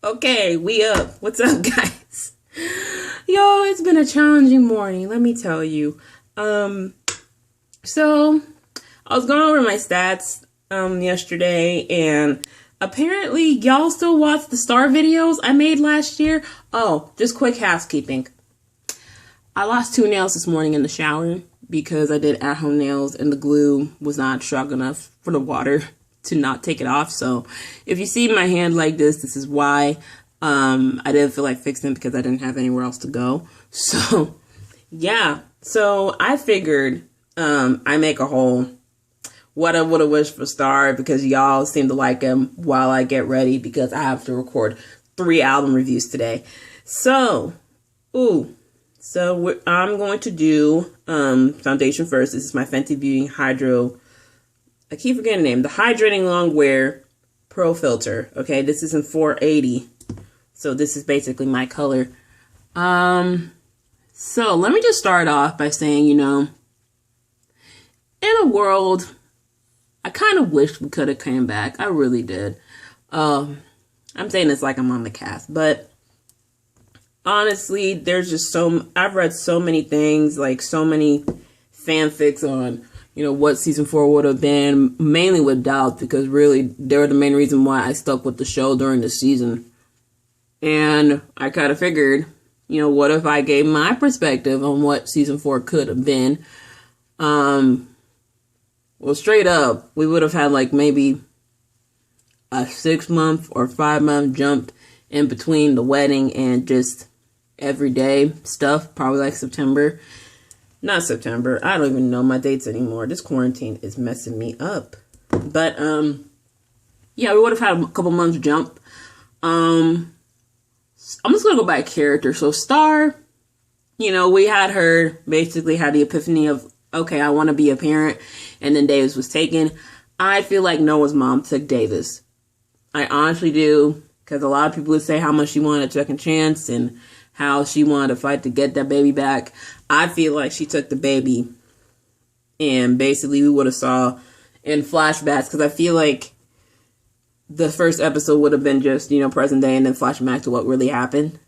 Okay, we up. What's up, guys? Yo, it's been a challenging morning, let me tell you. So I was going over my stats yesterday, and apparently y'all still watch the star videos I made last year. Oh, just quick housekeeping. I lost 2 nails this morning in the shower because I did at-home nails and the glue was not strong enough for the water to not take it off. So if you see my hand like this is why. I didn't feel like fixing it because I didn't have anywhere else to go. So yeah, so I figured I make a whole what I would have wished for Star because y'all seem to like him while I get ready because I have to record 3 album reviews today. So I'm going to do foundation first. This is my Fenty Beauty Hydro, I keep forgetting the name, the Hydrating Longwear Pro Filter. Okay, this is in 480. So this is basically my color. So let me just start off by saying, in a world, I kind of wish we could have came back. I really did. I'm saying this like I'm on the cast, but honestly, there's just I've read so many things, like so many fanfics on, what season 4 would have been, mainly with doubts, because really they were the main reason why I stuck with the show during the season. And I kind of figured, what if I gave my perspective on what season 4 could have been? Well, straight up, we would have had like maybe a 6-month or 5-month jump in between the wedding and just everyday stuff. Probably like September. Not September. I don't even know my dates anymore. This quarantine is messing me up. But, yeah, we would have had a couple months jump. I'm just going to go by character. So Star, we had her basically had the epiphany of, okay, I want to be a parent. And then Davis was taken. I feel like Noah's mom took Davis. I honestly do. Because a lot of people would say how much she wanted a second chance and how she wanted to fight to get that baby back. I feel like she took the baby. And basically we would have saw in flashbacks. Because I feel like the first episode would have been just, present day and then flashing back to what really happened.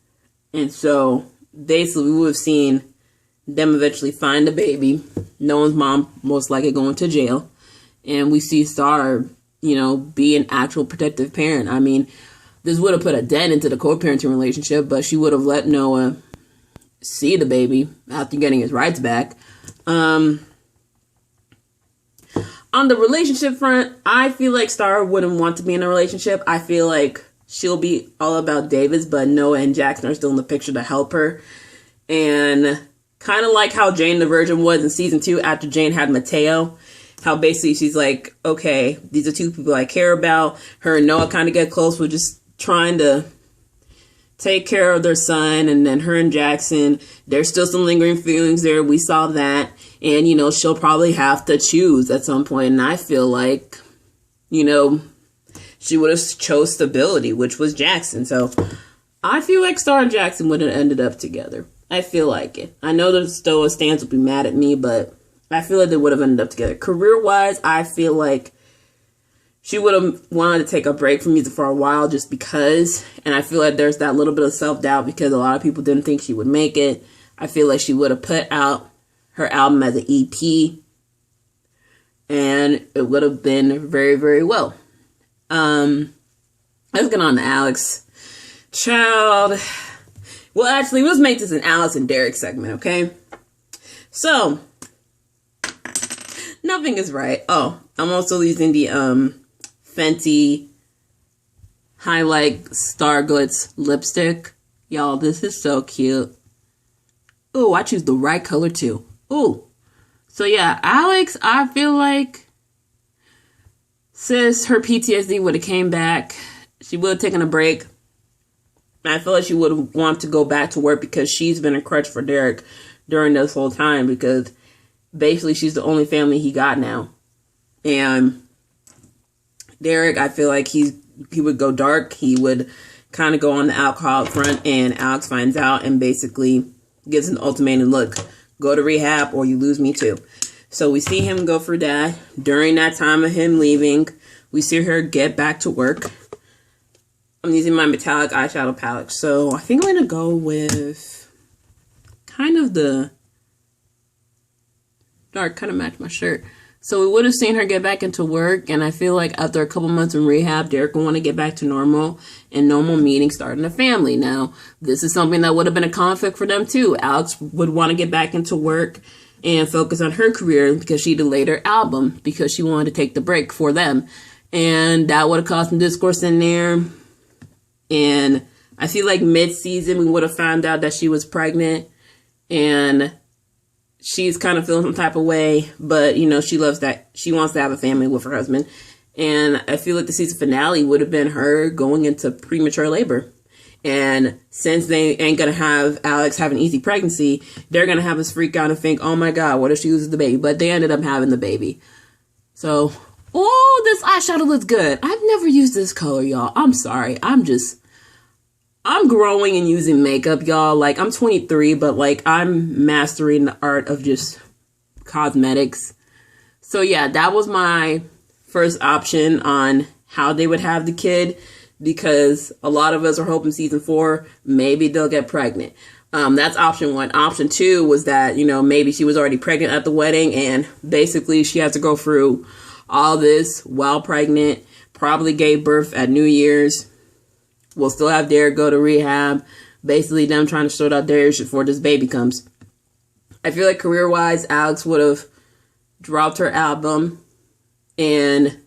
And so, basically, we would have seen them eventually find the baby. Noah's mom most likely going to jail. And we see Star, be an actual protective parent. I mean, this would have put a dent into the co-parenting relationship, but she would have let Noah see the baby after getting his rights back. On the relationship front, I feel like Star wouldn't want to be in a relationship. I feel like she'll be all about Davis, but Noah and Jackson are still in the picture to help her. And kind of like how Jane the Virgin was in season 2 after Jane had Mateo. How basically she's like, okay, these are 2 people I care about. Her and Noah kind of get close. We're just trying to take care of their son. And then her and Jackson, there's still some lingering feelings there. We saw that. And, she'll probably have to choose at some point. And I feel like, she would have chose stability, which was Jackson. So I feel like Star and Jackson would have ended up together. I feel like it. I know the Stoa stands will be mad at me, but I feel like they would have ended up together. Career-wise, I feel like she would have wanted to take a break from music for a while just because. And I feel like there's that little bit of self-doubt because a lot of people didn't think she would make it. I feel like she would have put out her album as an EP. And it would have been very, very well. Let's get on to Alex. Child. Well, actually, let's make this an Alex and Derek segment, okay? So, nothing is right. Oh, I'm also using the Fenty Highlight Star Glitz lipstick. Y'all, this is so cute. Ooh, I choose the right color too. Ooh. So yeah, Alex, I feel like sis, her PTSD would have came back. She would have taken a break. I feel like she would have wanted to go back to work because she's been a crutch for Derek during this whole time because basically she's the only family he got now. And Derek, I feel like he would go dark. He would kind of go on the alcohol front, and Alex finds out and basically gives an ultimatum, look, go to rehab or you lose me too. So we see him go for that. During that time of him leaving, we see her get back to work. I'm using my metallic eyeshadow palette. So I think I'm going to go with kind of the dark, kind of match my shirt. So we would have seen her get back into work, and I feel like after a couple months in rehab, Derek will want to get back to normal, and normal meaning starting a family. Now, this is something that would have been a conflict for them too. Alex would want to get back into work and focus on her career because she delayed her album because she wanted to take the break for them. And that would have caused some discourse in there. And I feel like mid-season, we would have found out that she was pregnant, and she's kind of feeling some type of way, but, you know, she loves that. She wants to have a family with her husband. And I feel like the season finale would have been her going into premature labor. And since they ain't going to have Alex have an easy pregnancy, they're going to have us freak out and think, oh my God, what if she loses the baby? But they ended up having the baby. So, oh, this eyeshadow looks good. I've never used this color, y'all. I'm sorry. I'm growing and using makeup, y'all. Like, I'm 23, but, like, I'm mastering the art of just cosmetics. So, yeah, that was my first option on how they would have the kid, because a lot of us are hoping season 4, maybe they'll get pregnant. That's option 1. Option 2 was that, you know, maybe she was already pregnant at the wedding, and basically she has to go through all this while pregnant, probably gave birth at New Year's. We'll still have Derek go to rehab. Basically, them trying to sort out their issues before this baby comes. I feel like career-wise, Alex would have dropped her album. And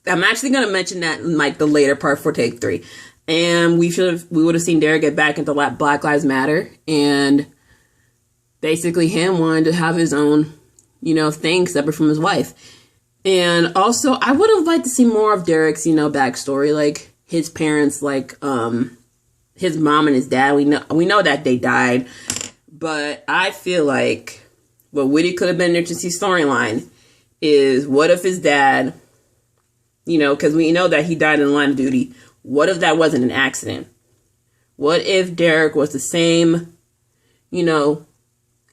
I'm actually going to mention that in, like, the later part for take 3. And we would have seen Derek get back into Black Lives Matter. And basically him wanting to have his own, you know, thing separate from his wife. And also, I would have liked to see more of Derek's, you know, backstory. Like, his parents, like, his mom and his dad, we know that they died, but I feel like what really could have been an interesting storyline is, what if his dad, you know, because we know that he died in the line of duty, what if that wasn't an accident? What if Derek was the same, you know,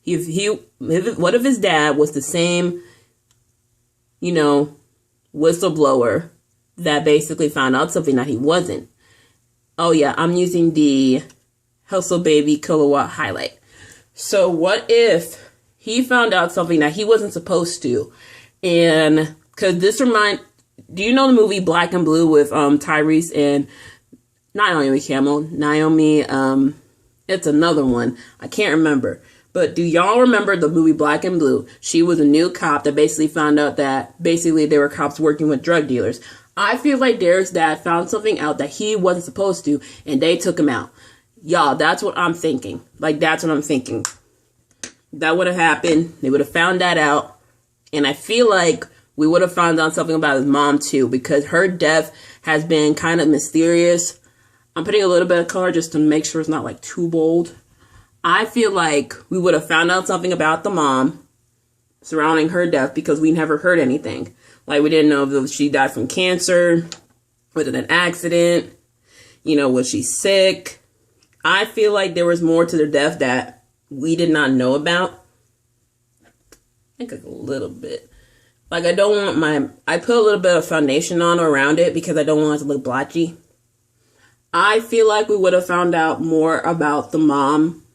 what if his dad was the same, you know, whistleblower that basically found out something that he wasn't? Oh yeah, I'm using the Hustle Baby Kilowatt highlight. So what if he found out something that he wasn't supposed to? And because do you know the movie Black and Blue with Tyrese and not Naomi Campbell, it's another one, I can't remember. But do y'all remember the movie Black and Blue? She was a new cop that basically found out that basically there were cops working with drug dealers. I feel like Derek's dad found something out that he wasn't supposed to, and they took him out. Y'all, that's what I'm thinking. Like, that's what I'm thinking. That would have happened. They would have found that out. And I feel like we would have found out something about his mom, too, because her death has been kind of mysterious. I'm putting a little bit of color just to make sure it's not, like, too bold. I feel like we would have found out something about the mom surrounding her death, because we never heard anything. Like, we didn't know if she died from cancer, was it an accident, you know, was she sick? I feel like there was more to their death that we did not know about. I think a little bit. Like, I put a little bit of foundation on around it because I don't want it to look blotchy. I feel like we would have found out more about the mom.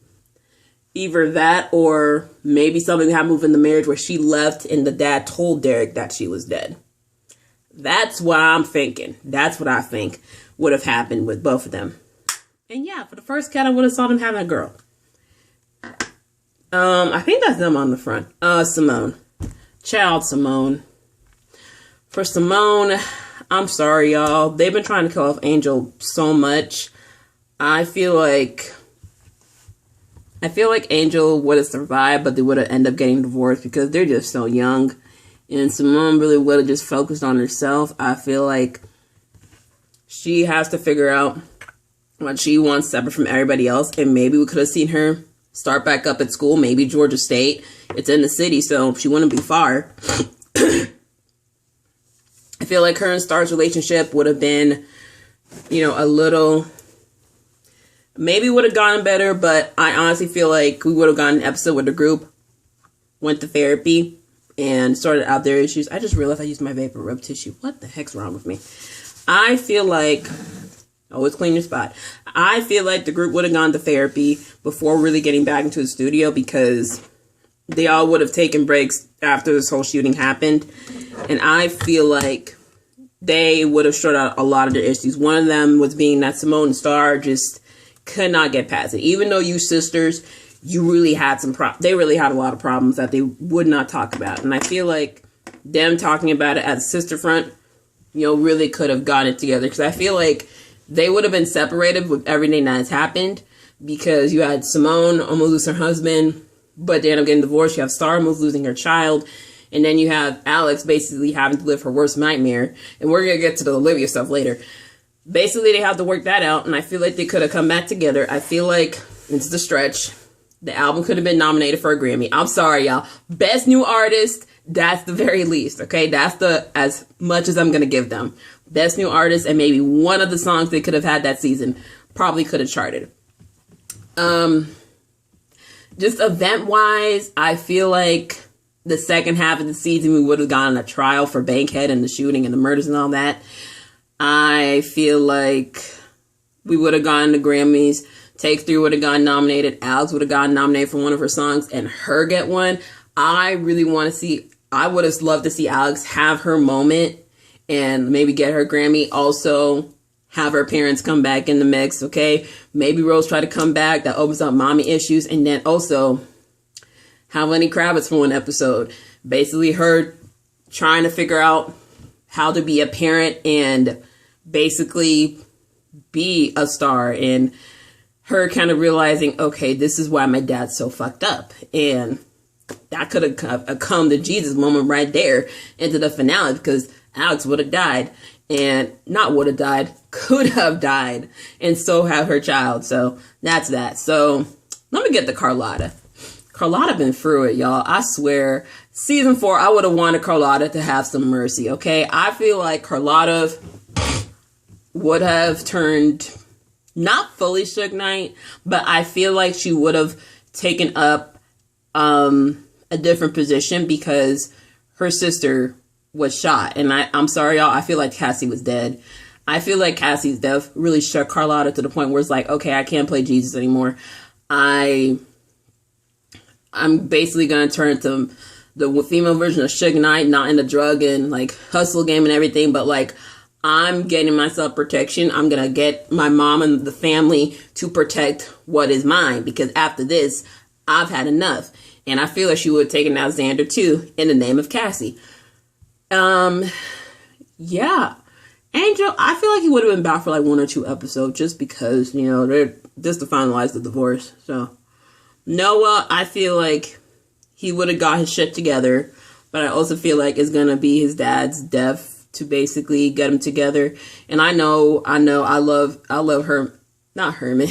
Either that, or maybe something happened within the marriage where she left and the dad told Derek that she was dead. That's what I'm thinking. That's what I think would have happened with both of them. And yeah, for the first cat, I would have saw them having a girl. I think that's them on the front. Simone. Child Simone. For Simone, I'm sorry, y'all. They've been trying to kill off Angel so much. I feel like Angel would have survived, but they would have ended up getting divorced because they're just so young. And Simone really would have just focused on herself. I feel like she has to figure out what she wants separate from everybody else. And maybe we could have seen her start back up at school. Maybe Georgia State. It's in the city, so she wouldn't be far. I feel like her and Star's relationship would have been, you know, a little... Maybe would have gone better, but I honestly feel like we would have gotten an episode with the group, went to therapy, and sorted out their issues. I just realized I used my vapor rub tissue. What the heck's wrong with me? I feel like Always clean your spot. I feel like the group would have gone to therapy before really getting back into the studio, because they all would have taken breaks after this whole shooting happened. And I feel like they would have sorted out a lot of their issues. One of them was being that Simone and Star just could not get past it. Even though you sisters, you really had they really had a lot of problems that they would not talk about. And I feel like them talking about it as a sister front, really could have gotten it together. Because I feel like they would have been separated with everything that has happened. Because you had Simone almost lose her husband, but they end up getting divorced. You have Star almost losing her child. And then you have Alex basically having to live her worst nightmare. And we're going to get to the Olivia stuff later. Basically, they have to work that out. And I feel like they could have come back together. I feel like it's the stretch. The album could have been nominated for a Grammy. I'm sorry, y'all. Best New Artist, that's the very least, okay? That's as much as I'm going to give them. Best New Artist, and maybe one of the songs they could have had that season probably could have charted. Just event-wise, I feel like the second half of the season, we would have gone on a trial for Bankhead and the shooting and the murders and all that. I feel like we would have gone to Grammys. Take Three would have gotten nominated. Alex would have gotten nominated for one of her songs and her get one. I really want to see, I would have loved to see Alex have her moment and maybe get her Grammy. Also, have her parents come back in the mix, okay? Maybe Rose try to come back. That opens up mommy issues. And then also have Lenny Kravitz for one episode. Basically her trying to figure out how to be a parent and basically be a star, and her kind of realizing, okay, this is why my dad's so fucked up. And that could have a come to Jesus moment right there into the finale, because Alex would have died, and not would have died, could have died, and so have her child. So that's that. So let me get to Carlotta. Carlotta been through it, y'all. I swear. Season 4, I would have wanted Carlotta to have some mercy, okay? I feel like Carlotta would have turned not fully Suge Knight, but I feel like she would have taken up a different position, because her sister was shot. And I'm sorry, y'all, I feel like Cassie was dead. I feel like Cassie's death really shook Carlotta to the point where it's like, okay, I can't play Jesus anymore. I'm basically going to turn to the female version of Suge Knight, not in the drug and like hustle game and everything, but like I'm getting myself protection. I'm going to get my mom and the family to protect what is mine, because after this, I've had enough. And I feel like she would have taken out Xander too in the name of Cassie. Yeah. Angel, I feel like he would have been back for like 1 or 2 episodes, just because, they're just to finalize the divorce. So Noah, I feel like he would have got his shit together, but I also feel like it's going to be his dad's death to basically get him together. And I love not Herman.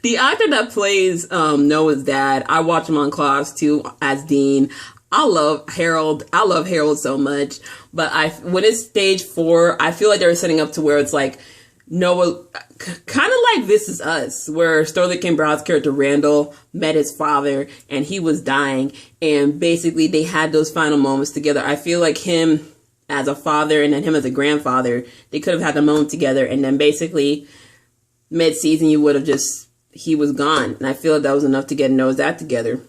The actor that plays Noah's dad, I watch him on Claws too as Dean. I love Harold. I love Harold so much. But when it's stage 4, I feel like they were setting up to where it's like Noah, kind of like This Is Us, where Sterling K. Brown's character Randall met his father and he was dying. And basically they had those final moments together. I feel like him as a father and then him as a grandfather, they could have had the moment together. And then basically mid-season, he was gone. And I feel like that was enough to get Noah's dad together.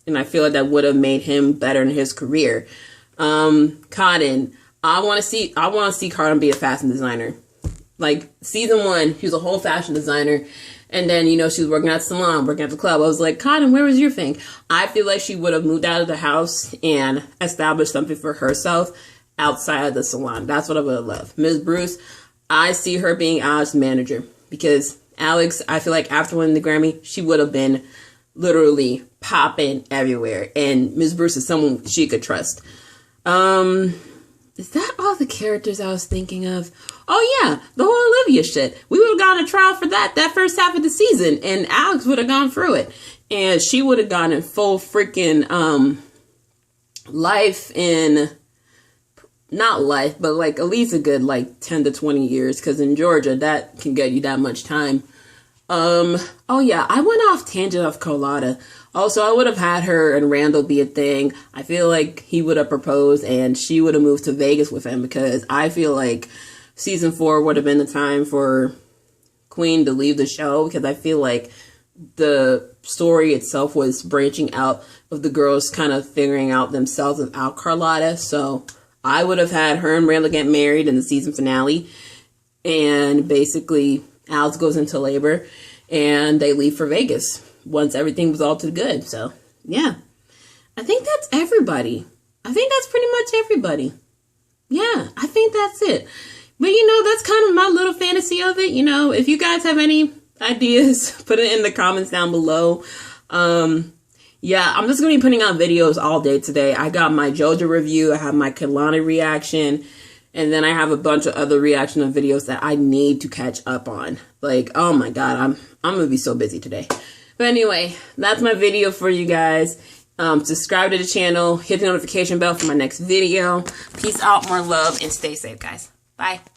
And I feel like that would have made him better in his career. Cotton, I want to see Cotton be a fashion designer. Like season 1, she was a whole fashion designer. And then, she was working at the salon, working at the club. I was like, Cotton, where was your thing? I feel like she would have moved out of the house and established something for herself outside of the salon. That's what I would have loved. Ms. Bruce, I see her being Alex's manager, because Alex, I feel like after winning the Grammy, she would have been literally popping everywhere. And Ms. Bruce is someone she could trust. Is that all the characters I was thinking of? Oh yeah, the whole Olivia shit. We would have gone to trial for that first half of the season, and Alex would have gone through it. And she would have gone in full freaking life in, not life, but like at least a good like 10 to 20 years, because in Georgia, that can get you that much time. Oh yeah, I went off tangent of Carlotta. Also, I would have had her and Randall be a thing. I feel like he would have proposed and she would have moved to Vegas with him, because I feel like season 4 would have been the time for Queen to leave the show, because I feel like the story itself was branching out of the girls kind of figuring out themselves without Carlotta. So I would have had her and Rayla get married in the season finale, and basically Alex goes into labor and they leave for Vegas once everything was all too good. So yeah, I think that's everybody. I think that's pretty much everybody. Yeah, I think that's it. But you know, that's kind of my little fantasy of it. You know, if you guys have any ideas, put it in the comments down below. Yeah, I'm just going to be putting out videos all day today. I got my JoJo review, I have my Kalani reaction, and then I have a bunch of other reaction of videos that I need to catch up on. Like, oh my god, I'm going to be so busy today. But anyway, that's my video for you guys. Subscribe to the channel, hit the notification bell for my next video. Peace out, more love, and stay safe, guys. Bye.